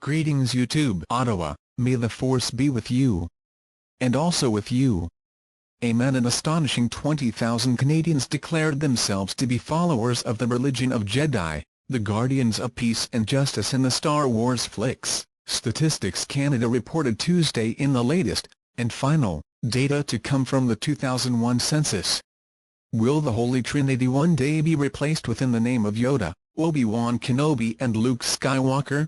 Greetings YouTube Ottawa, may the force be with you. And also with you. Amen. An astonishing 20,000 Canadians declared themselves to be followers of the religion of Jedi, the guardians of peace and justice in the Star Wars flicks, Statistics Canada reported Tuesday in the latest, and final, data to come from the 2001 census. Will the Holy Trinity one day be replaced within the name of Yoda, Obi-Wan Kenobi and Luke Skywalker?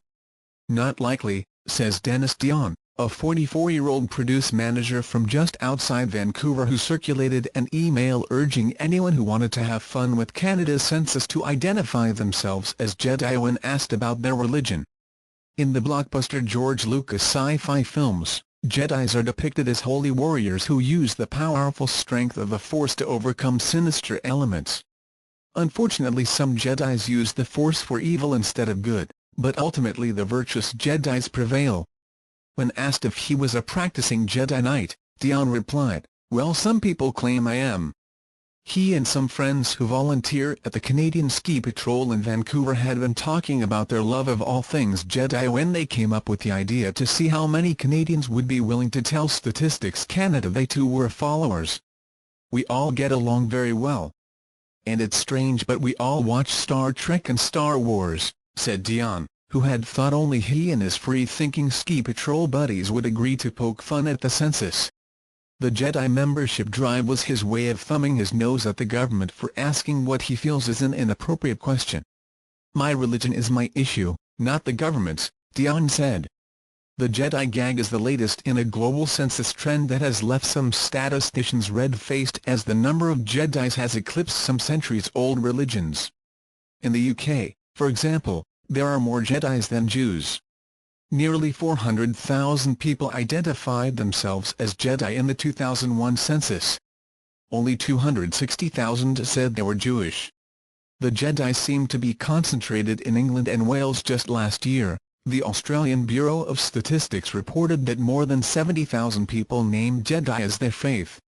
Not likely, says Dennis Dion, a 44-year-old produce manager from just outside Vancouver who circulated an email urging anyone who wanted to have fun with Canada's census to identify themselves as Jedi when asked about their religion. In the blockbuster George Lucas sci-fi films, Jedis are depicted as holy warriors who use the powerful strength of the Force to overcome sinister elements. Unfortunately, some Jedis use the Force for evil instead of good, but ultimately the virtuous Jedis prevail. When asked if he was a practicing Jedi Knight, Dion replied, "Well, some people claim I am." He and some friends who volunteer at the Canadian Ski Patrol in Vancouver had been talking about their love of all things Jedi when they came up with the idea to see how many Canadians would be willing to tell Statistics Canada they too were followers. "We all get along very well. And it's strange, but we all watch Star Trek and Star Wars," said Dion, who had thought only he and his free-thinking ski patrol buddies would agree to poke fun at the census. The Jedi membership drive was his way of thumbing his nose at the government for asking what he feels is an inappropriate question. "My religion is my issue, not the government's," Dion said. The Jedi gag is the latest in a global census trend that has left some statisticians red-faced as the number of Jedis has eclipsed some centuries-old religions. In the UK, for example, there are more Jedis than Jews. Nearly 400,000 people identified themselves as Jedi in the 2001 census. Only 260,000 said they were Jewish. The Jedi seemed to be concentrated in England and Wales just last year. The Australian Bureau of Statistics reported that more than 70,000 people named Jedi as their faith.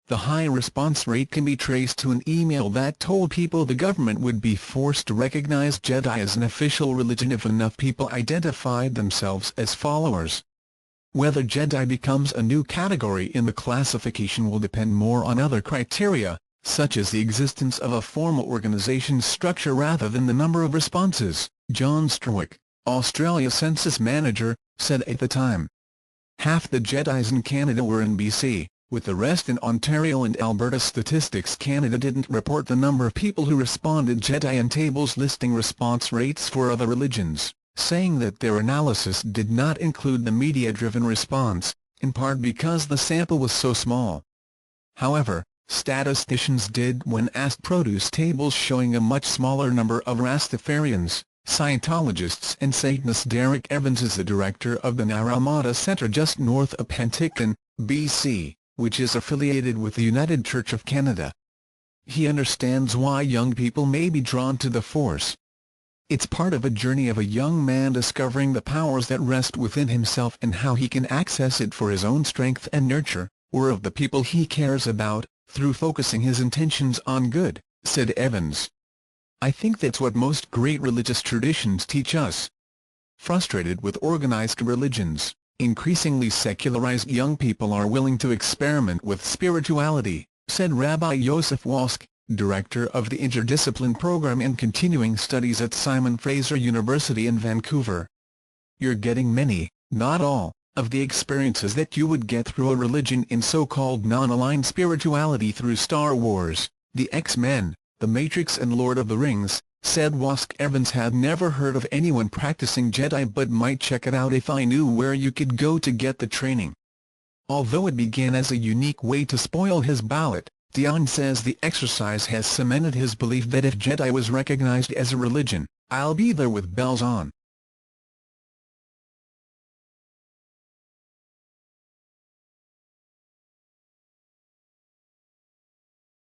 The high response rate can be traced to an email that told people the government would be forced to recognize Jedi as an official religion if enough people identified themselves as followers. Whether Jedi becomes a new category in the classification will depend more on other criteria, such as the existence of a formal organization structure rather than the number of responses, John Strwick, Australia Census Manager, said at the time. Half the Jedis in Canada were in BC, with the rest in Ontario and Alberta. Statistics Canada didn't report the number of people who responded Jedi in tables listing response rates for other religions, saying that their analysis did not include the media-driven response, in part because the sample was so small. However, statisticians did when asked produce tables showing a much smaller number of Rastafarians, Scientologists and Satanists. Derek Evans is the director of the Naramata Centre just north of Penticton, BC, which is affiliated with the United Church of Canada. He understands why young people may be drawn to the Force. It's part of a journey of a young man discovering the powers that rest within himself and how he can access it for his own strength and nurture, or of the people he cares about, through focusing his intentions on good, said Evans. "I think that's what most great religious traditions teach us." Frustrated with organized religions, increasingly secularized young people are willing to experiment with spirituality, said Rabbi Yosef Walsk, director of the Interdiscipline Program in Continuing Studies at Simon Fraser University in Vancouver. "You're getting many, not all, of the experiences that you would get through a religion in so-called non-aligned spirituality through Star Wars, the X-Men, The Matrix and Lord of the Rings," said Walsk. Evans had never heard of anyone practicing Jedi but might check it out if I knew where you could go to get the training. Although it began as a unique way to spoil his ballot, Dion says the exercise has cemented his belief that if Jedi was recognized as a religion, "I'll be there with bells on."